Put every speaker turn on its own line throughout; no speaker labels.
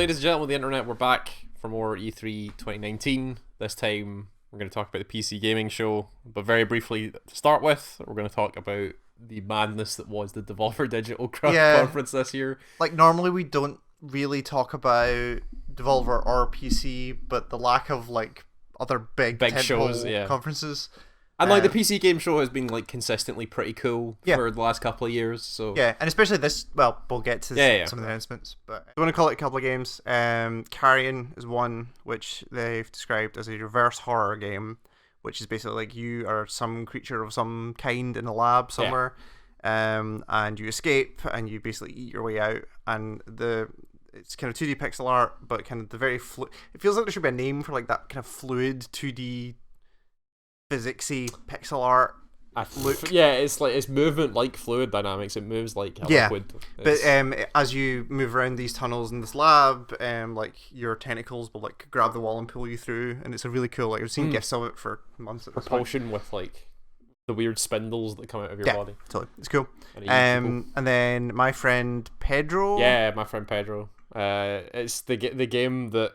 ladies and gentlemen of the internet, we're back for more E3 2019. This time, we're going to talk about the PC gaming show, but very briefly to start with, we're going to talk about the madness that was the Devolver Digital conference this year.
Like, normally we don't really talk about Devolver or PC, but the lack of, like, other big shows, conferences...
And like the PC game show has been like consistently pretty cool for the last couple of years. So
yeah, and especially this. Well, we'll get to some of the announcements, but I want to call it a couple of games. Carrion is one which they've described as a reverse horror game, which is basically like you are some creature of some kind in a lab somewhere, and you escape and you basically eat your way out. And it's kind of 2D pixel art, but kind of the very it feels like there should be a name for like that kind of fluid 2D. Physicsy pixel art look.
Yeah, it's like it's movement like fluid dynamics. It moves like a liquid.
But as you move around these tunnels in this lab, like your tentacles will like grab the wall and pull you through, and it's a really cool. Like I've seen gifs of it for months.
Propulsion with like the weird spindles that come out of your body.
Totally, it's cool. And then my friend Pedro.
Yeah, my friend Pedro. It's the game that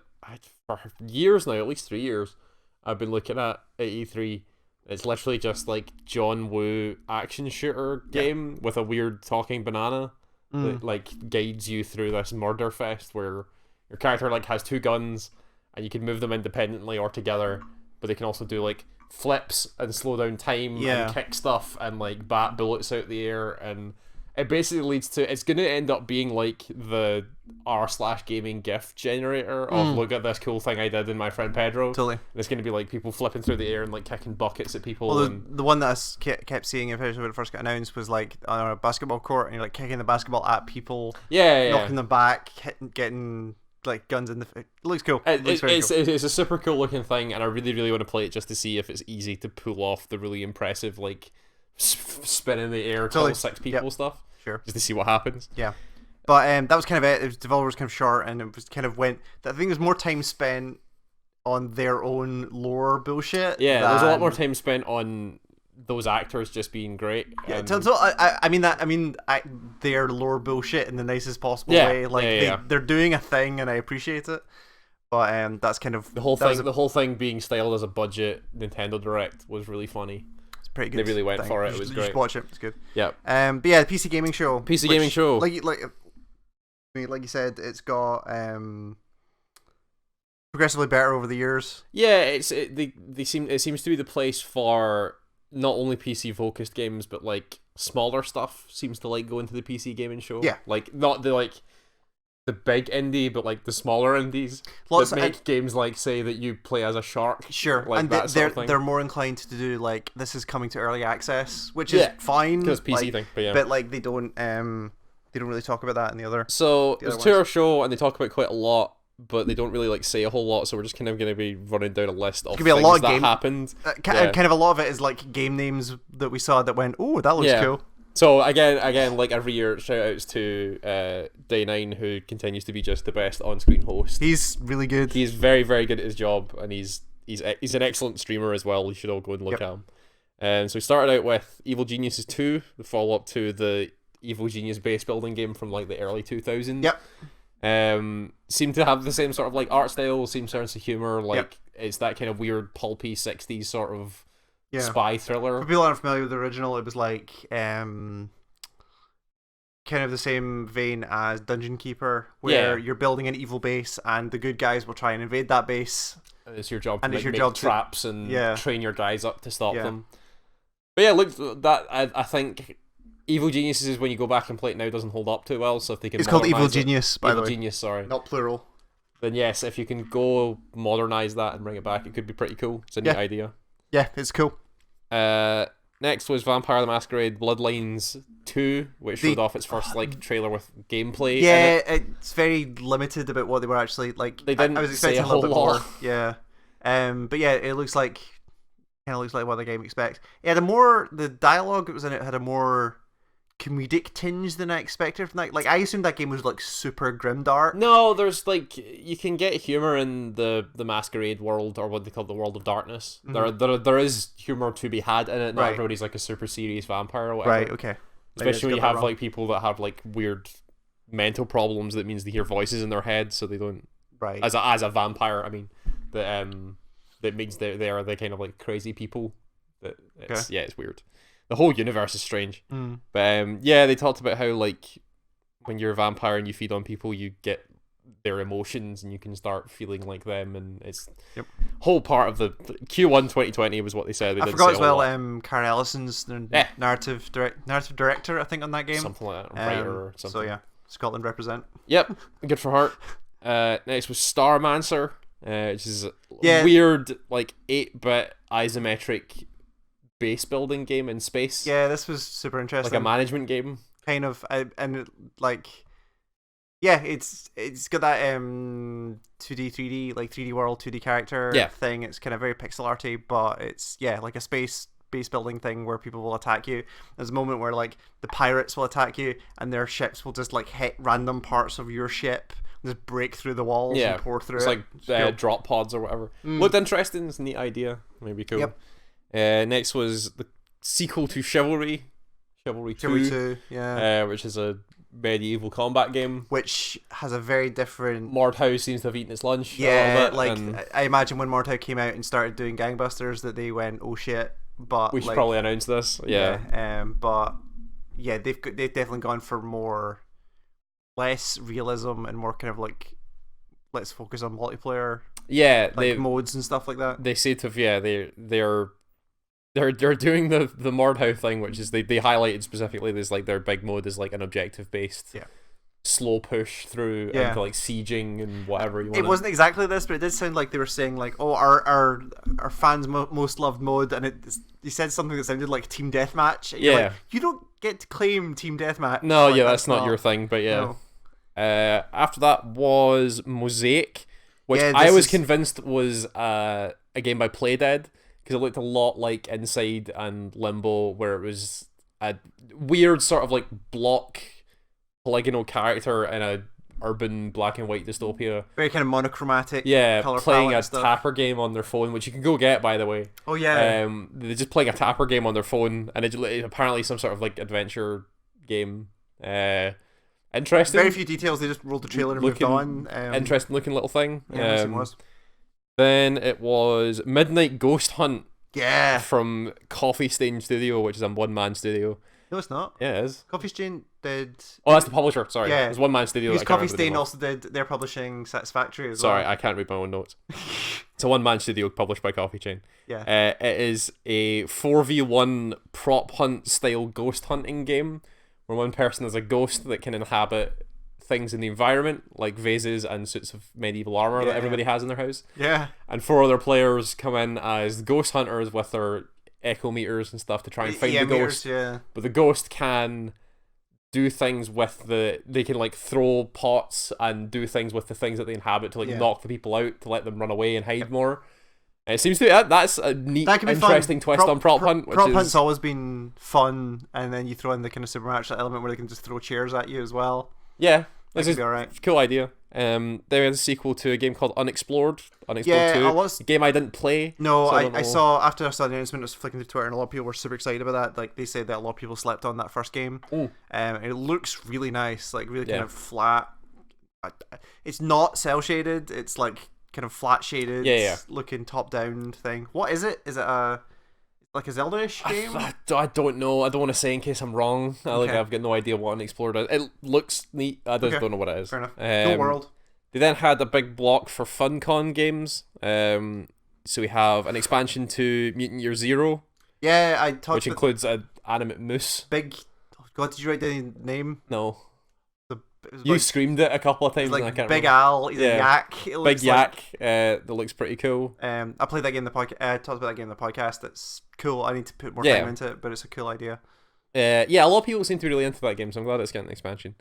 for years now, at least 3 years. I've been looking at E3. It's literally just like John Woo action shooter game with a weird talking banana that like guides you through this murder fest where your character like has 2 guns and you can move them independently or together, but they can also do like flips and slow down time and kick stuff and like bat bullets out the air, and it basically leads to it's gonna end up being like the r/gaming GIF generator of look at this cool thing I did in my friend Pedro.
Totally.
And it's gonna be like people flipping through the air and like kicking buckets at people.
Well, the one that I kept seeing when it first got announced was like on a basketball court and you're like kicking the basketball at people, knocking them back, getting like guns in the. It looks cool.
It's a super cool looking thing, and I really really want to play it just to see if it's easy to pull off the really impressive like spin in the air, kill 6 people stuff.
Sure.
Just to see what happens.
Yeah. But that was kind of it. It was Devolver's kind of short, and it was kind of I think there's more time spent on their own lore bullshit.
Yeah, there's a lot more time spent on those actors just being great.
Yeah, so I mean their lore bullshit in the nicest possible way. Like they're doing a thing, and I appreciate it. But that's kind of
the whole thing. The whole thing being styled as a budget Nintendo Direct was really funny.
Pretty good.
They really went for it. It was great.
Just watch it. It's good.
Yeah.
But yeah, the PC gaming show. Like you said, it's got progressively better over the years.
Yeah, it seems to be the place for not only PC focused games, but like smaller stuff seems to like go into the PC gaming show.
Yeah.
Like not the big indie, but like the smaller indies that make games like say that you play as a shark.
Sure,
like
and
that sort of thing.
They're more inclined to do like this is coming to early access, which is fine
because PC thing,
but like they don't really talk about that in the other.
So it's a 2-hour show, and they talk about quite a lot, but they don't really like say a whole lot. So we're just kind of going to be running down a list of things that happened.
Kind of a lot of it is like game names that we saw that went, oh, that looks cool.
So again, like every year, shout outs to Day9, who continues to be just the best on-screen host.
He's really good.
He's very, very good at his job, and he's an excellent streamer as well. You should all go and look at him. So we started out with Evil Geniuses 2, the follow-up to the Evil Genius base building game from like the early 2000s.
Yep.
Seemed to have the same sort of like art style, same sense of humor. Like it's that kind of weird pulpy 60s sort of. Spy thriller.
For people aren't familiar with the original, it was like kind of the same vein as Dungeon Keeper, where you're building an evil base and the good guys will try and invade that base.
And it's your job to
make
traps and train your guys up to stop them. But yeah, look, that I think Evil Geniuses, when you go back and play it now, doesn't hold up too well. So if they can,
it's called Evil Genius, by the way.
Evil Genius, sorry,
not plural.
Then yes, if you can go modernize that and bring it back, it could be pretty cool. It's a neat idea.
Yeah, it's cool.
Next was Vampire the Masquerade Bloodlines 2, which showed off its first like trailer with gameplay.
Yeah, it's very limited about what they were actually like.
They didn't
I was expecting
say a whole
little bit
lot.
more. Yeah. But yeah, it looks like what the game expects. Yeah, the dialogue that was in it had a more comedic tinge than I expected from that. Like I assumed that game was like super grimdark.
No, there's like you can get humor in the Masquerade world, or what they call the world of darkness. Mm-hmm. There is humor to be had in it. Not everybody's like a super serious vampire or whatever.
Right. Okay.
Especially when you have like people that have like weird mental problems. That means they hear voices in their head, so they don't.
Right.
As a vampire, I mean, that means they are the kind of like crazy people. That it's weird. The whole universe is strange. But they talked about how like when you're a vampire and you feed on people, you get their emotions and you can start feeling like them, and it's whole part of the Q1 2020 was what they said.
I forgot as well. Carrie Ellison's the narrative director, I think, on that game.
Something like that, writer or something.
So yeah, Scotland represent.
Yep, good for her. Next was Starman Sir, which is a weird like 8-bit isometric base building game in space.
Yeah, this was super interesting.
Like a management game.
Kind of, and like. Yeah, it's got that 2D, 3D, like 3D world, 2D character thing. It's kind of very pixel arty, but it's like a space base building thing where people will attack you. There's a moment where like the pirates will attack you and their ships will just like hit random parts of your ship, just break through the walls and pour through it.
It's like drop pods or whatever. Looked interesting. It's a neat idea. Maybe cool. Yep. Next was the sequel to Chivalry 2, which is a medieval combat game,
which has a very different.
Mordhau seems to have eaten its lunch.
I imagine when Mordhau came out and started doing gangbusters that they went, oh shit, but
we should probably announce this.
But they've definitely gone for less realism and more kind of like let's focus on multiplayer modes and stuff like that.
They seem to have they're doing the Mordhau thing, which is they highlighted specifically this like their big mode is like an objective based slow push through into like sieging and whatever you want.
It wasn't exactly this, but it did sound like they were saying like, oh, our fans most loved mode, and they said something that sounded like team deathmatch. Like, you don't get to claim team deathmatch.
No, like, that's not your thing, but no. After that was Mosaic, which I was convinced was a game by Playdead. Because it looked a lot like Inside and Limbo, where it was a weird sort of like block polygonal character in a urban black and white dystopia.
Very kind of monochromatic.
Yeah,
color
playing a
stuff.
tapper game on their phone, which you can go get, by the way.
Oh yeah.
They're just playing a tapper game on their phone, and it's apparently some sort of like adventure game. Interesting.
Very few details. They just rolled the trailer and moved on.
Interesting looking little thing.
Yeah, it was.
Then it was Midnight Ghost Hunt.
Yeah.
From Coffee Stain Studio, which is a one-man studio.
No, it's not.
Yeah, it is.
Coffee Stain did.
Oh, that's the publisher. Sorry.
Yeah.
It was one-man studio.
Because Coffee Stain also did their publishing Satisfactory as well.
Sorry, I can't read my own notes. It's a one-man studio published by Coffee Chain.
Yeah.
It is a 4v1 prop hunt style ghost hunting game where one person is a ghost that can inhabit things in the environment, like vases and suits of medieval armor that everybody has in their house.
Yeah.
And 4 other players come in as ghost hunters with their echo meters and stuff to try and find the ghost. But the ghost can do things with they can like throw pots and do things with the things that they inhabit to like knock the people out to let them run away and hide more. And it seems to be that's a neat, interesting twist on prop hunt.
Prop hunt's always been fun, and then you throw in the kind of supernatural element where they can just throw chairs at you as well.
Yeah.
This is alright.
Cool idea. There is a sequel to a game called Unexplored. Unexplored 2. A game I didn't play.
No, so I saw after I saw the announcement, I was flicking through Twitter, and a lot of people were super excited about that. Like they said that a lot of people slept on that first game. It looks really nice, like really kind of flat. It's not cel shaded. It's like kind of flat shaded, looking top down thing. What is it? Is it like a Zelda-ish game?
I don't know. I don't want to say in case I'm wrong. I've got no idea what Unexplored is. It looks neat. I just don't know what it is.
Fair enough. No world.
They then had a big block for FunCon games. So we have an expansion to Mutant Year Zero.
Yeah, I talked.
Which includes an animate moose.
Big. Oh God, did you write down the name?
No. You screamed it a couple of times.
Like
and I can't
Big
remember.
Al, he's a yak.
Big yak. That looks pretty cool.
I played that game in the podcast. Talked about that game in the podcast. It's cool. I need to put more time into it, but it's a cool idea.
A lot of people seem to be really into that game, so I'm glad it's getting an expansion.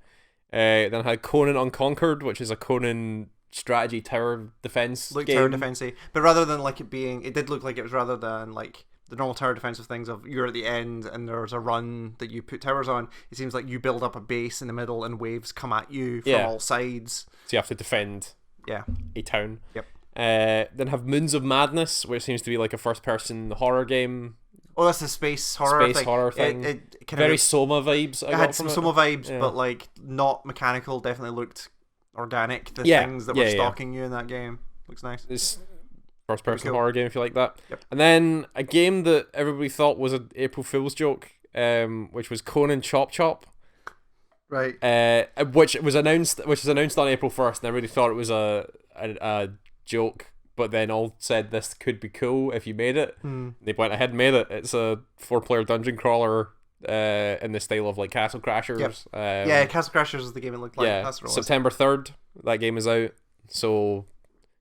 Then I had Conan Unconquered, which is a Conan strategy tower defense game.
Tower defense-y, but rather than like it being, it did look like it was rather than like the normal tower defensive things of you're at the end and there's a run that you put towers on. It seems like you build up a base in the middle and waves come at you from all sides.
So you have to defend a town.
Yep.
Then have Moons of Madness, which seems to be like a first-person horror game
Oh, that's the space horror
thing.
It kind
very
of
Soma vibes.
It had some Soma vibes, but like not mechanical. Definitely looked organic. The things that were stalking you in that game looks nice.
It's first-person horror game if you like that.
Yep.
And then a game that everybody thought was an April Fool's joke, which was Conan Chop Chop.
Right.
Which was announced on April 1st, and everybody thought it was a joke. But then all said this could be cool if you made it. They went ahead and made it. It's a 4-player dungeon crawler in the style of like Castle Crashers.
Yep. Castle Crashers is the game it looked like.
Yeah,
that's what it was.
September 3rd, that game is out. So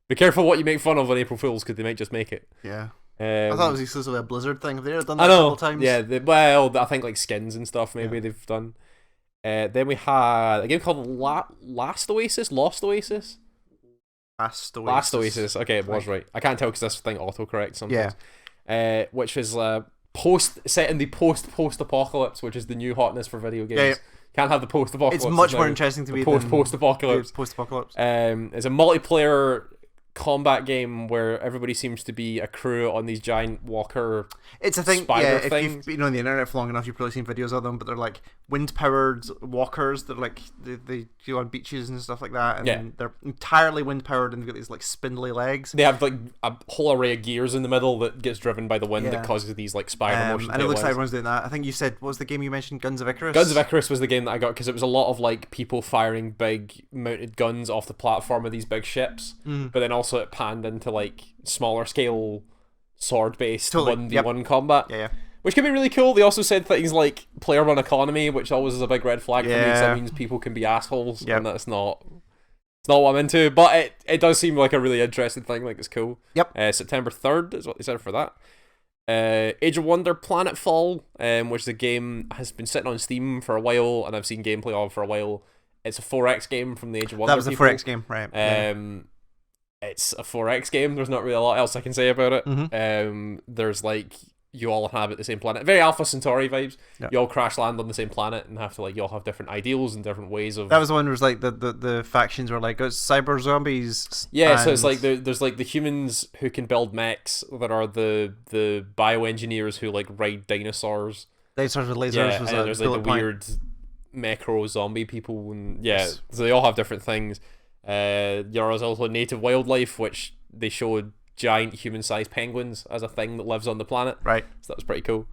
be careful what you make fun of on April Fools, because they might just make it.
Yeah. I thought it was exclusively a Blizzard thing. Have they done that a couple times?
Yeah, I think like skins and stuff maybe they've done. Then we had a game called Last Oasis? Last Oasis? Last Oasis. Okay, it was right. I can't tell because this thing autocorrects sometimes. Yeah. Which is set in the post-apocalypse, which is the new hotness for video games. Yeah. Can't have the post-apocalypse.
It's much more interesting to be
post-apocalypse.
Post-apocalypse.
It's a multiplayer combat game where everybody seems to be a crew on these giant walker.
It's a thing. If you've been on the internet for long enough, you've probably seen videos of them. But they're like wind-powered walkers. They're like they go on beaches and stuff like that. And they're entirely wind-powered, and they've got these like spindly legs.
They have like a whole array of gears in the middle that gets driven by the wind that causes these like spiral motion.
And it looks like everyone's doing that. I think you said, what was the game you mentioned? Guns of Icarus.
Guns of Icarus was the game that I got because it was a lot of like people firing big mounted guns off the platform of these big ships, but then also it panned into like smaller scale sword based 1v1 combat.
Yeah.
Which can be really cool. They also said things like player run economy, which always is a big red flag for me, because that means people can be assholes, and that's not what I'm into. But it does seem like a really interesting thing. Like, it's cool.
Yep.
September 3rd is what they said for that. Age of Wonder Planetfall, which is a game has been sitting on Steam for a while, and I've seen gameplay of for a while. It's a 4X game from the Age of Wonder.
That was the 4X game, right?
It's a 4X game. There's not really a lot else I can say about it.
Mm-hmm.
There's like, you all inhabit the same planet. Very Alpha Centauri vibes.
Yep.
You all crash land on the same planet and have to like, you all have different ideals and different ways of.
That was the one where it was like the factions were like, it's cyber zombies.
Yeah, so it's like there's like the humans who can build mechs that are the bioengineers who like ride dinosaurs.
Dinosaurs with lasers.
Yeah, and there's like the weird macro zombie people, and so they all have different things. There's also native wildlife, which they showed giant human-sized penguins as a thing that lives on the planet.
Right.
So that was pretty cool.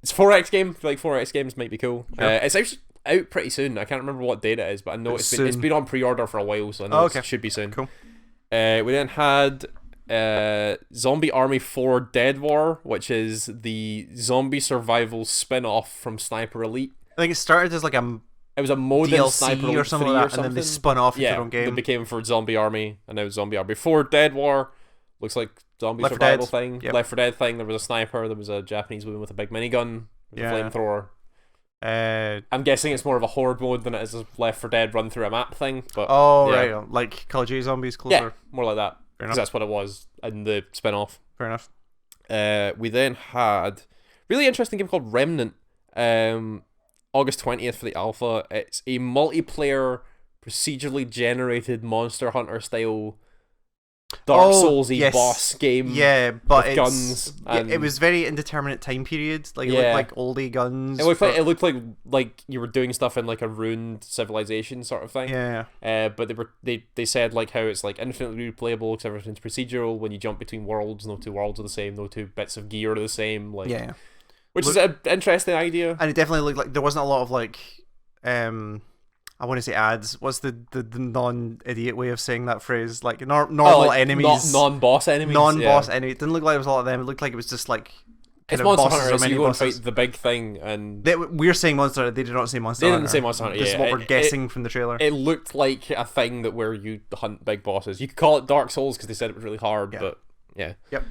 It's a 4X game. I feel like 4X games might be cool. Sure. It's actually out pretty soon. I can't remember what date it is, but I know it's been on pre-order for a while, so I know it should be soon.
Cool.
We then had Zombie Army 4 Dead War, which is the zombie survival spin-off from Sniper Elite.
I think it started as like
it was a mod in
DLC
Sniper Elite
or something like that, and then they spun off into their own game.
It became for Zombie Army, and now Zombie Army 4 Dead War. Looks like zombie
Left
survival thing. Yep. Left 4 Dead thing. There was a sniper. There was a Japanese woman with a big minigun. A flamethrower. I'm guessing it's more of a horde mode than it is a Left 4 Dead run through a map thing. But
right, like Call of Duty Zombies closer.
Yeah, more like that. Because that's what it was in the spin-off.
Fair enough.
We then had really interesting game called Remnant. August 20th for the alpha. It's a multiplayer, procedurally generated Monster Hunter style Dark Souls-y boss game.
Yeah, but
with guns.
And it was very indeterminate time periods. Like, it looked like oldie guns.
It looked like you were doing stuff in like a ruined civilization sort of thing.
Yeah.
But they said like how it's like infinitely replayable because everything's procedural. When you jump between worlds, no two worlds are the same. No two bits of gear are the same. Like, which is an interesting idea.
And it definitely looked like there wasn't a lot of like, I want to say ads. What's the non-idiot way of saying that phrase? Like normal enemies,
non-boss enemies.
Non-boss enemy. It didn't look like there was a lot of them. It looked like it was just like
it's Monster Hunter. So you go and fight the big thing, and
we're saying Monster Hunter. They did not say Monster Hunter.
They didn't say Monster Hunter.
This is what we're guessing from the trailer.
It looked like a thing that where you hunt big bosses. You could call it Dark Souls because they said it was really hard, but yeah.
Yep.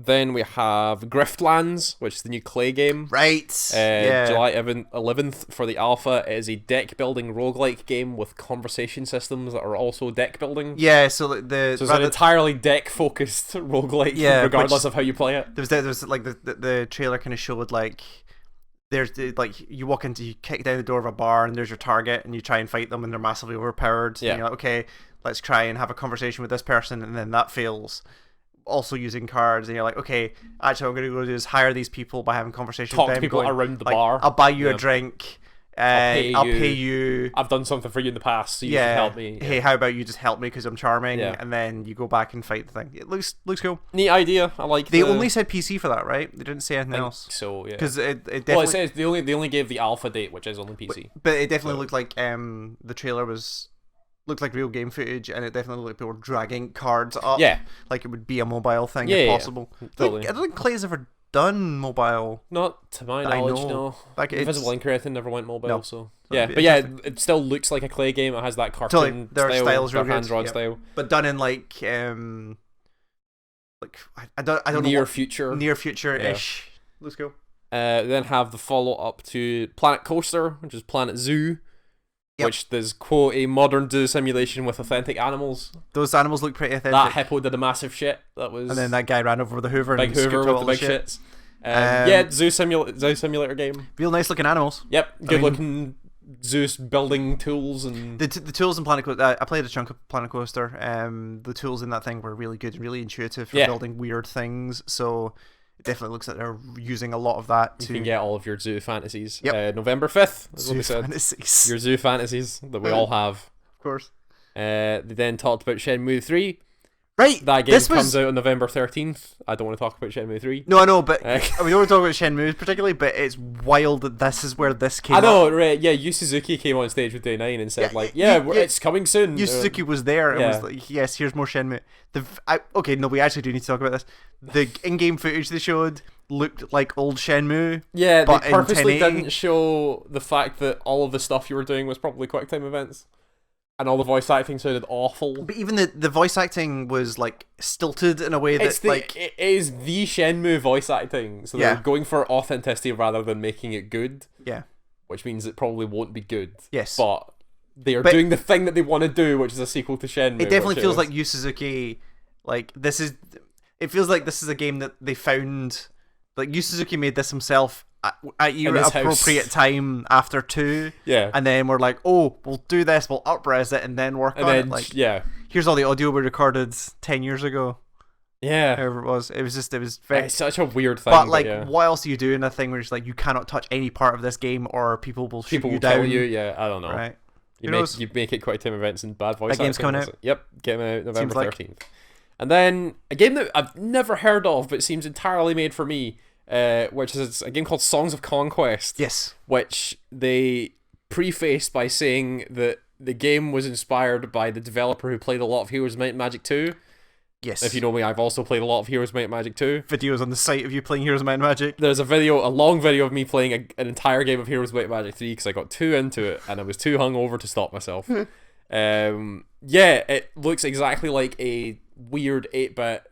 Then we have Griftlands, which is the new Clay game.
Right.
July 11th for the alpha. It is a deck building roguelike game with conversation systems that are also deck building.
Yeah, so
it's an entirely deck focused roguelike, regardless of how you play it.
There's like the trailer kind of showed like there's like you kick down the door of a bar and there's your target and you try and fight them and they're massively overpowered.
Yeah.
And you're like, okay, let's try and have a conversation with this person, and then that fails. also using cards, and you're like, okay, actually, what I'm going to go do is hire these people by having conversations
Talk
with
to
them.
people around the bar.
I'll buy you a drink. I'll pay you.
I've done something for you in the past, so you should help me.
Hey, how about you just help me because I'm charming,
Yeah.
and then you go back and fight the thing. It looks cool.
Neat idea. I like.
They only said PC for that, right? They didn't say anything else.
So yeah,
because it definitely.
Well, it says they only gave the alpha date, which is only PC.
But it definitely looked like the trailer looked like real game footage, and it definitely looked like people were dragging cards up.
Yeah,
like it would be a mobile thing if possible.
Totally.
I don't think Clay's ever done mobile.
Not to my knowledge, no.
Like
Invisible Ink or anything never went mobile,
no.
so yeah. But yeah, it still looks like a Clay game. It has that cartoon
their
style,
style's real
their
good,
hand-drawn style,
but done in like I don't
near
know
future-ish.
Let's go.
Then have the follow-up to Planet Coaster, which is Planet Zoo. Which is, quote, a modern zoo simulation with authentic animals.
Those animals look pretty authentic.
That hippo did a massive shit.
And then that guy ran over with a Hoover.
Big Hoover with the big shits. Zoo simulator game.
Real nice looking animals.
Yep, good looking Zeus building tools and
the tools in Planet Coaster. I played a chunk of Planet Coaster. The tools in that thing were really good and really intuitive for building weird things. So it definitely looks like they're using a lot of that.
You can get all of your zoo fantasies.
Yep.
November 5th, is
zoo
what we said.
Fantasies.
Your zoo fantasies that we all have.
Of course.
They then talked about Shenmue 3.
Right.
That game comes out on November 13th. I don't want to talk about Shenmue 3.
No, I know, but we don't want to talk about Shenmue particularly, but it's wild that this is where this came
I know,
up.
right. Yeah, Yu Suzuki came on stage with Day 9 and said, it's coming soon.
Yu Suzuki was there and was like, yes, here's more Shenmue. We actually do need to talk about this. The in-game footage they showed looked like old Shenmue.
Yeah,
but
they purposely didn't show the fact that all of the stuff you were doing was probably QuickTime events. And all the voice acting sounded awful.
But even the voice acting was like stilted in a way that
it is the Shenmue voice acting. So they're going for authenticity rather than making it good.
Yeah.
Which means it probably won't be good.
Yes.
But they are doing the thing that they want to do, which is a sequel to Shenmue.
It definitely feels like Yu Suzuki, it feels like this is a game that they found, like Yu Suzuki made this himself at your appropriate time after 2.
Yeah.
And then we're like, oh, we'll do this, we'll up-res it, and then work on it. Like, here's all the audio we recorded 10 years ago.
Yeah.
However it was very...
It's such a weird thing.
But what else do you do in a thing where it's like, you cannot touch any part of this game or people will shoot you down?
Kill you, yeah, I don't know.
Right.
You make it QuickTime events and bad voice
acting. That game's coming out?
Yep, came out November 13th. And then a game that I've never heard of, but seems entirely made for me, which is a game called Songs of Conquest.
Yes.
Which they prefaced by saying that the game was inspired by the developer who played a lot of Heroes of Might and Magic 2.
Yes.
If you know me, I've also played a lot of Heroes of Might and Magic 2.
Videos on the site of you playing Heroes of Might and Magic.
There's a long video of me playing an entire game of Heroes of Might and Magic 3 because I got too into it and I was too hungover to stop myself. It looks exactly like a weird 8-bit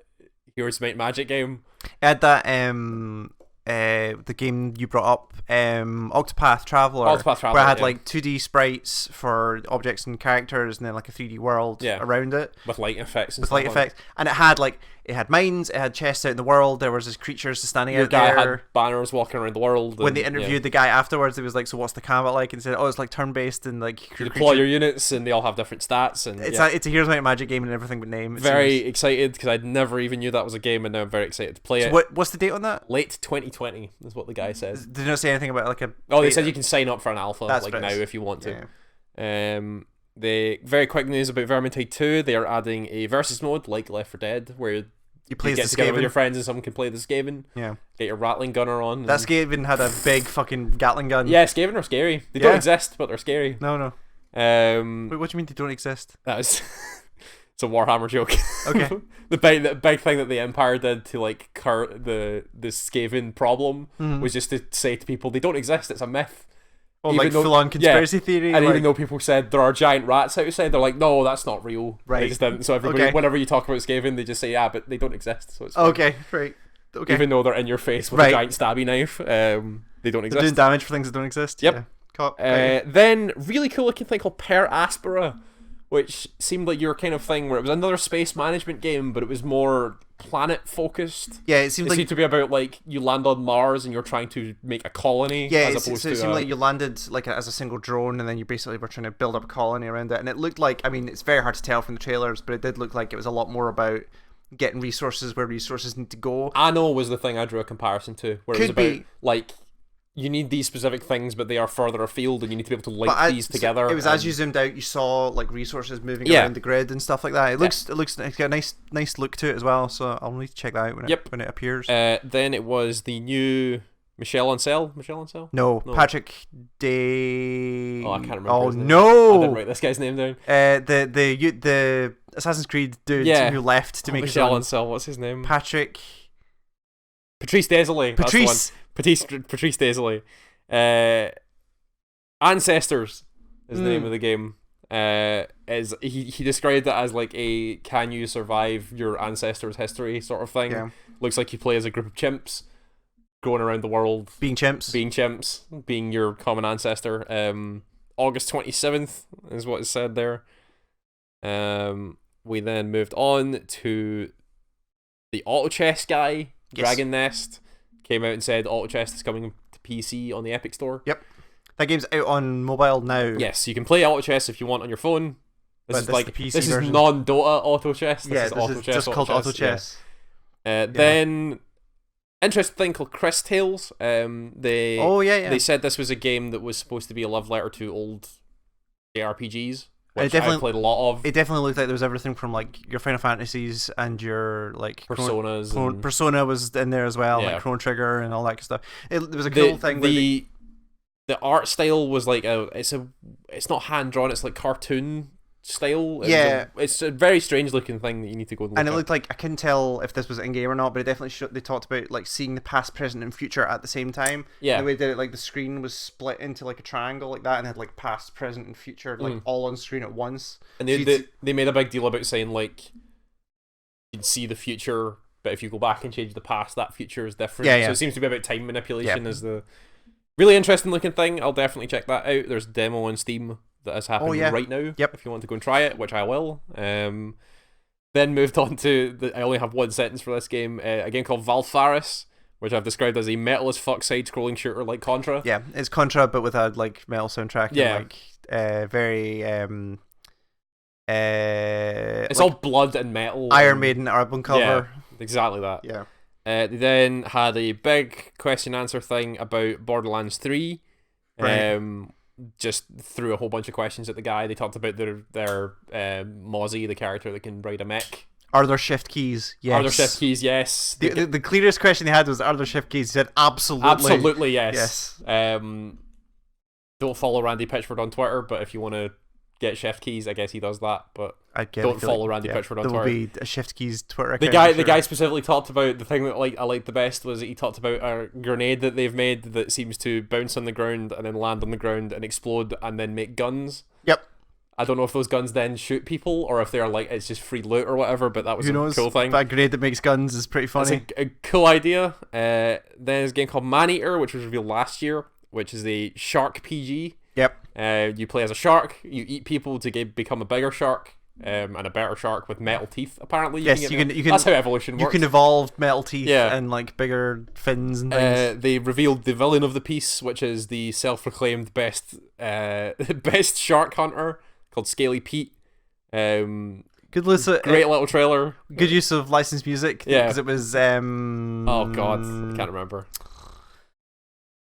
Heroes of Might and Magic game.
I had that the game you brought up, Octopath Traveler, where I had like 2D sprites for objects and characters, and then like a 3D world around it
with light effects.
And it had mines, it had chests out in the world. There was just creatures standing out
there.
Your guy
had banners walking around the world.
When they interviewed the guy afterwards, it was like, "So what's the combat like?" And he said, "Oh, it's like turn-based and like
you deploy your units, and they all have different stats." And
it's a Heroes of Might and Magic game and everything but name.
Very excited because I never even knew that was a game, and now I'm very excited to play it.
What's the date on that?
Late 2020 is what the guy says.
Did they not say anything about like a?
Oh, they said you can sign up for an alpha now if you want to. Yeah. The very quick news about Vermintide 2: they are adding a versus mode like Left 4 Dead, where you get together with your friends and someone can play the Skaven.
Yeah.
Get your Rattling gunner on.
That Skaven had a big fucking Gatling gun.
Yeah, Skaven are scary. They don't exist, but they're scary.
No. Wait, what do you mean they don't exist?
That was it's a Warhammer joke.
Okay.
the big thing that the Empire did to like cure the Skaven problem was just to say to people they don't exist. It's a myth.
Well, even like full-on conspiracy theory.
And even though people said there are giant rats outside, they're like, no, that's not real.
Right.
They just didn't. So everybody, whenever you talk about Skaven, they just say, yeah, but they don't exist. So it's
right. Okay.
Even though they're in your face with a giant stabby knife, they don't exist.
They're doing damage for things that don't exist.
Yep.
Yeah.
Then really cool looking thing called Per Aspera, which seemed like your kind of thing where it was another space management game, but it was more planet focused.
Yeah, it seemed
to be about like you land on Mars and you're trying to make a colony.
Yeah, it seemed like you landed like as a single drone, and then you basically were trying to build up a colony around it. And it looked like, I mean, it's very hard to tell from the trailers, but it did look like it was a lot more about getting resources where resources need to go.
Anno was the thing I drew a comparison to, where it was about like you need these specific things, but they are further afield, and you need to be able to link these together.
It was as you zoomed out, you saw like resources moving around the grid and stuff like that. It looks it's got a nice look to it as well. So I'll need to check that out when it appears.
Then it was the new Michel Ancel.
No, Patrick Day.
Oh, I can't remember.
Oh
his name.
no!
I didn't write this guy's name down.
The Assassin's Creed dude who left to make
Michel Ancel. What's his name?
Patrice
Desolé.
Patrice
Desolé. Ancestors is the name of the game. Is he described it as like a can you survive your ancestors' history sort of thing.
Yeah.
Looks like you play as a group of chimps going around the world
being chimps,
being your common ancestor. August 27th is what is said there. We then moved on to the auto chess guy. Dragon Nest came out and said auto chess is coming to PC on the Epic Store.
Yep, that game's out on mobile now.
Yes, you can play auto chess if you want on your phone. This is non-Dota auto chess. This is just called auto chess. Then interesting thing called Crest Hills. They said this was a game that was supposed to be a love letter to old JRPGs, which I played a lot of.
It definitely looked like there was everything from like your Final Fantasies and your like
Personas.
Persona was in there as well, like Chrono Trigger and all that kind of stuff. It was a cool thing.
The art style was like it's not hand drawn. It's like cartoon style. It's a very strange looking thing that you need to go and look
and it
at.
looked like, I couldn't tell if this was in game or not, but it definitely they talked about like seeing the past, present and future at the same time. The way they did it, like the screen was split into like a triangle like that, and had like past, present and future like all on screen at once.
And they made a big deal about saying like you'd see the future, but if you go back and change the past, that future is different. So it seems to be about time manipulation as the really interesting looking thing. I'll definitely check that out. There's a demo on Steam that is happening right now. If you want to go and try it, which I will. Then moved on to I only have one sentence for this game. A game called Valfaris, which I've described as a metal as fuck side-scrolling shooter like Contra.
Yeah, it's Contra but with a like metal soundtrack.
Yeah,
and, like very
it's
like
all blood and metal.
Iron Maiden album cover.
Yeah, exactly that.
Yeah.
They then had a big question answer thing about Borderlands 3.
Right.
Just threw a whole bunch of questions at the guy. They talked about their Mozzie, the character that can ride a mech.
Are there shift keys? Yes.
Are there shift keys? Yes.
The clearest question they had was, are there shift keys? He said, absolutely.
Absolutely, yes. Don't follow Randy Pitchford on Twitter, but if you want to get shift keys, I guess he does that, but don't follow Randy Pitchford on Twitter.
There will be a shift keys Twitter account.
The guy specifically talked about the thing that I liked the best was he talked about a grenade that they've made that seems to bounce on the ground and then land on the ground and explode and then make guns.
Yep.
I don't know if those guns then shoot people or if they're like it's just free loot or whatever, but that was a cool thing.
That grenade that makes guns is pretty funny.
It's a cool idea. Then there's a game called Maneater, which was revealed last year, which is a shark PG.
Yep.
You play as a shark. You eat people to become a bigger shark, and a better shark with metal teeth. Apparently,
you can.
That's how evolution works.
You can evolve metal teeth and like bigger fins and things.
They revealed the villain of the piece, which is the self-proclaimed best shark hunter called Scaly Pete.
Good listen.
Great little trailer.
Good use of licensed music.
Yeah,
because it was.
Oh God, I can't remember.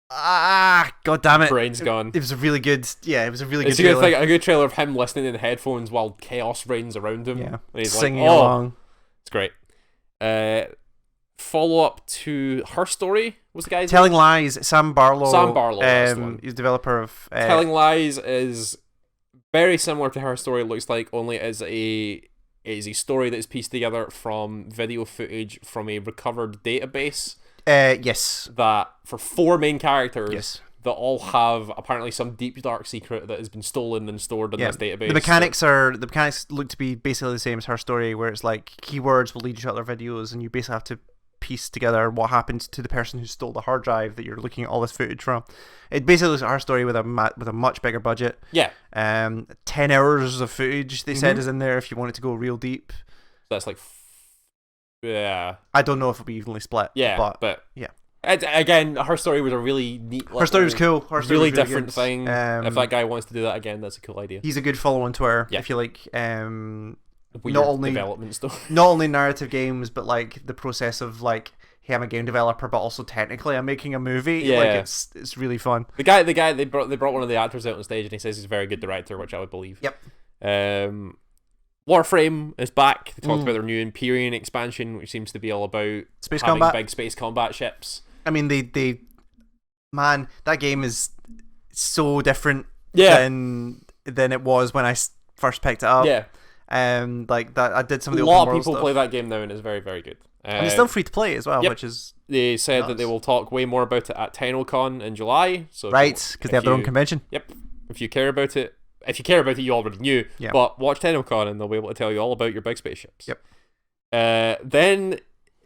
God damn it!
Brain's gone.
It was a really good. Yeah, it was a really
good.
Trailer.
A good trailer of him listening in headphones while chaos reigns around him.
Yeah,
and he's
singing
like,
along.
It's great. Follow up to Her Story was the guy's
Telling
name?
Lies. Sam Barlow.
He's
the developer of
Telling Lies is very similar to Her Story. It looks like only as a story that is pieced together from video footage from a recovered database.
Yes.
That for 4 main characters that all have apparently some deep dark secret that has been stolen and stored in this database.
The mechanics look to be basically the same as Her Story, where it's like keywords will lead you to other videos and you basically have to piece together what happened to the person who stole the hard drive that you're looking at all this footage from. It basically looks at Her Story with a much bigger budget. 10 hours of footage they said is in there if you want it to go real deep.
That's like
I don't know if it'll be evenly split. But yeah.
Again, Her Story was a really neat.
Her Story was cool. Her Story
really
was
different thing. If that guy wants to do that again, that's a cool idea.
He's a good follow on Twitter. If you like
weird development stuff.
Not only narrative games, but like the process of like, hey, I'm a game developer, but also technically I'm making a movie.
Yeah,
like it's really fun.
The guy they brought one of the actors out on stage, and he says he's a very good director, which I would believe.
Yep.
Warframe is back. They talked about their new Empyrean expansion, which seems to be all about
space
having
combat,
big space combat ships.
I mean, man, that game is so different than it was when I first picked it up.
Yeah.
Like that, I did some of the
a lot
open
of
world
people
stuff.
play that game now, and it's very, very good.
And it's still free to play as well, which is
they said that they will talk way more about it at TennoCon in July. So
because they have their own convention.
Yep. If you care about it, you already knew.
Yeah.
But watch TennoCon, and they'll be able to tell you all about your big spaceships.
Yep.
Then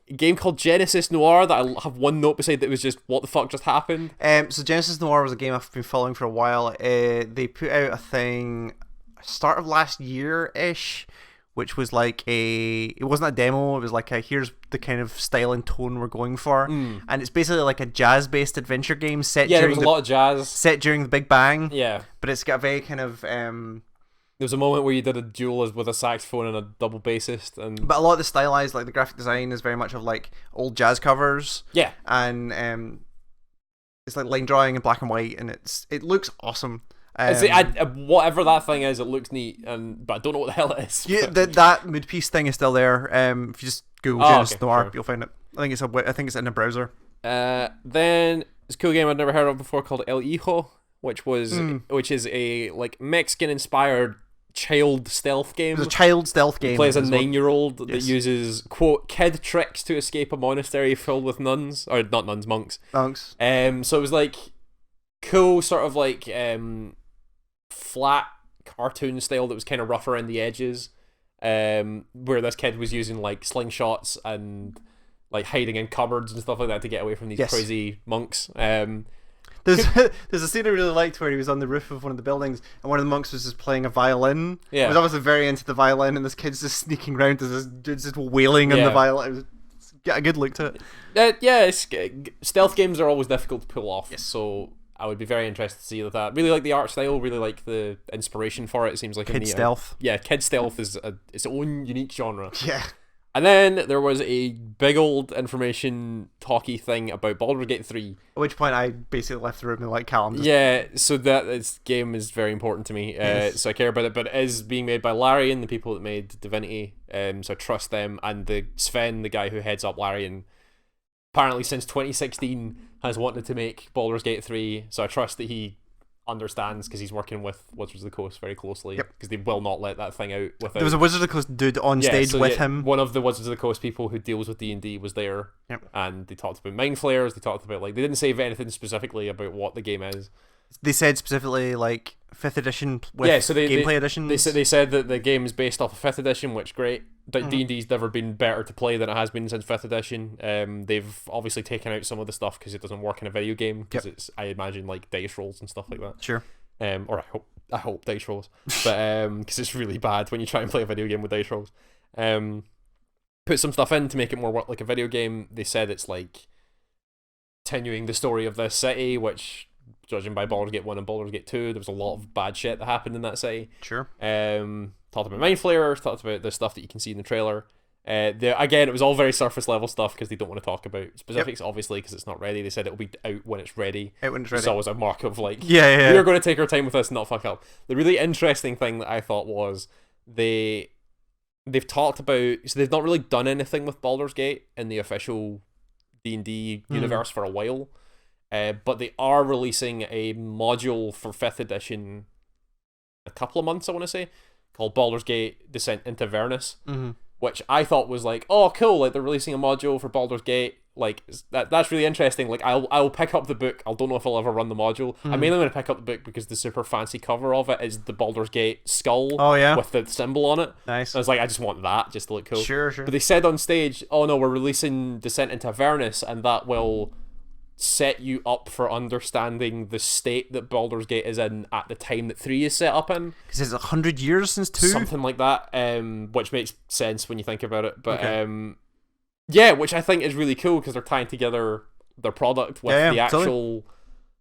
a game called Genesis Noir that I have one note beside that was just what the fuck just happened.
So Genesis Noir was a game I've been following for a while. They put out a thing start of last year-ish, which was like it wasn't a demo, it was like here's the kind of style and tone we're going for. And it's basically like a jazz-based adventure game set during
a lot of jazz.
Set during the Big Bang.
Yeah.
But it's got a very kind of
there was a moment where you did a duel with a saxophone and a double bassist,
but a lot of the stylized, like the graphic design is very much of like old jazz covers.
Yeah.
And it's like line drawing in black and white, and it looks awesome.
Whatever that thing is, it looks neat, but I don't know what the hell it is.
Yeah, that mood piece thing is still there. If you just Google Genesis Noir, you'll find it. I think it's in a browser.
Then it's a cool game I'd never heard of before called El Hijo, which is a like Mexican inspired child stealth game.
It's a child stealth game.
It plays a 9-year-old that uses quote kid tricks to escape a monastery filled with nuns, or not nuns, monks.
Monks.
So it was like cool, sort of like flat cartoon style that was kind of rough around the edges, where this kid was using like slingshots and like hiding in cupboards and stuff like that to get away from these crazy monks.
There's a scene I really liked where he was on the roof of one of the buildings and one of the monks was just playing a violin. Yeah. He was obviously very into the violin, and this kid's just sneaking around as this dude's just wailing on the violin. Get a good look to
it. Stealth games are always difficult to pull off.
Yes.
So I would be very interested to see that. Really like the art style, really like the inspiration for it. It seems like
kid stealth.
Kid stealth is its own unique genre.
Yeah. And
then there was a big old information talky thing about Baldur's Gate 3.
At which point I basically left the room and like Callum.
Yeah, so this game is very important to me. So I care about it, but it is being made by Larian, the people that made Divinity. So I trust them, and Sven, the guy who heads up Larian, apparently since 2016 has wanted to make Baldur's Gate 3. So I trust that he understands, because he's working with Wizards of the Coast very closely, because they will not let that thing out without...
There was a Wizards of the Coast dude on stage with him.
One of the Wizards of the Coast people who deals with D&D was there, and they talked about mind flayers, they talked about, like, they didn't say anything specifically about what the game is.
They said specifically, like, 5th edition with gameplay editions.
They said that the game is based off of 5th edition, which great. D&D's never been better to play than it has been since 5th edition. They've obviously taken out some of the stuff because it doesn't work in a video game, because it's, I imagine, like dice rolls and stuff like that.
Sure.
Or I hope dice rolls, but because it's really bad when you try and play a video game with dice rolls. Put some stuff in to make it more work like a video game. They said it's like continuing the story of this city, which, judging by Baldur's Gate 1 and Baldur's Gate 2, there was a lot of bad shit that happened in that city.
Sure.
Talked about mind flayers, talked about the stuff that you can see in the trailer. Again, it was all very surface level stuff because they don't want to talk about specifics, obviously, because it's not ready. They said it'll be out when it's ready. It's always a mark of like, we're going to take our time with this and not fuck up. The really interesting thing that I thought was they've talked about, so they've not really done anything with Baldur's Gate in the official D&D universe for a while, but they are releasing a module for 5th edition a couple of months, I want to say, called Baldur's Gate Descent into Avernus, which I thought was like, oh cool, like they're releasing a module for Baldur's Gate, like that's really interesting. Like I'll pick up the book. I don't know if I'll ever run the module. I'm mainly going to pick up the book because the super fancy cover of it is the Baldur's Gate skull with the symbol on it.
Nice.
I was like, I just want that just to look cool.
Sure.
But they said on stage, oh no, we're releasing Descent into Avernus, and that will set you up for understanding the state that Baldur's Gate is in at the time that 3 is set up in.
Because it's 100 years since 2?
Something like that, which makes sense when you think about it. But yeah, which I think is really cool because they're tying together their product with the actual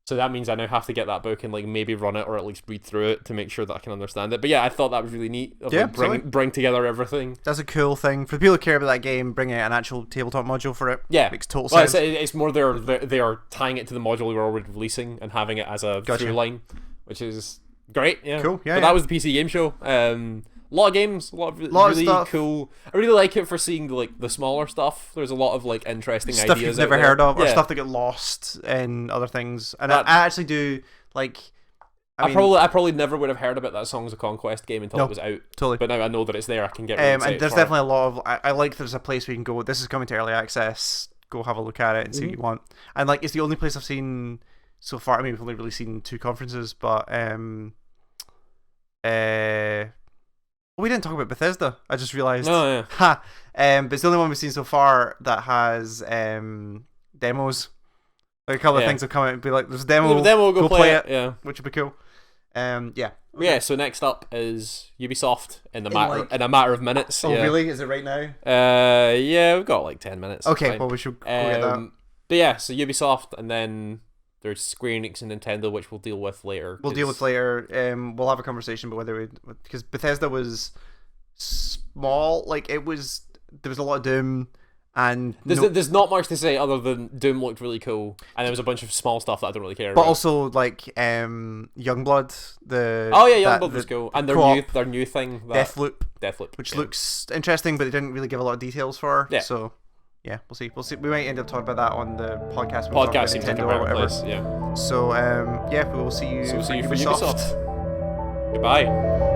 So that means I now have to get that book and like maybe run it or at least read through it to make sure that I can understand it. But yeah, I thought that was really neat. Bring together everything.
That's a cool thing for the people who care about that game. Bringing out an actual tabletop module for it.
Yeah,
makes total sense.
It's more they are tying it to the module we're already releasing and having it as a through line, which is great. Yeah,
cool. Yeah,
but that was the PC game show. A lot of games, a lot of really cool. I really like it for seeing the smaller stuff. There's a lot of like interesting
stuff
ideas
you've never
out there.
heard of, or stuff that get lost in other things. And I actually do like. I
probably never would have heard about that Songs of Conquest game until it was out.
Totally.
But now I know that it's there. I can get.
And there's definitely a lot of. I like there's a place where you can go. This is coming to early access. Go have a look at it and see what you want. And like it's the only place I've seen so far. I mean, we've only really seen 2 conferences, but we didn't talk about Bethesda. I just realized.
Oh yeah.
Ha. But it's the only one we've seen so far that has demos. Like a couple of things have come out and be like, "There's a demo.
Go play it." Yeah,
which would be cool. Yeah.
Yeah. So next up is Ubisoft in a matter of minutes.
Oh really? Is it right now?
Yeah, we've got like 10 minutes.
Okay. Well, we should go get that.
But yeah, so Ubisoft, and then there's Square Enix and Nintendo, which we'll deal with later.
We'll have a conversation about whether because Bethesda was small. Like there was a lot of Doom, and
there's not much to say other than Doom looked really cool, and there was a bunch of small stuff that I don't really care
about.
But
also like Youngblood,
Youngblood was cool, and their new thing,
Deathloop, which looks interesting, but they didn't really give a lot of details for.
Yeah.
So. Yeah, we'll see. We might end up talking about that on the podcast.
Podcast seems like a better place. Yeah.
So we will see you.
So we'll see you for Ubisoft. Goodbye.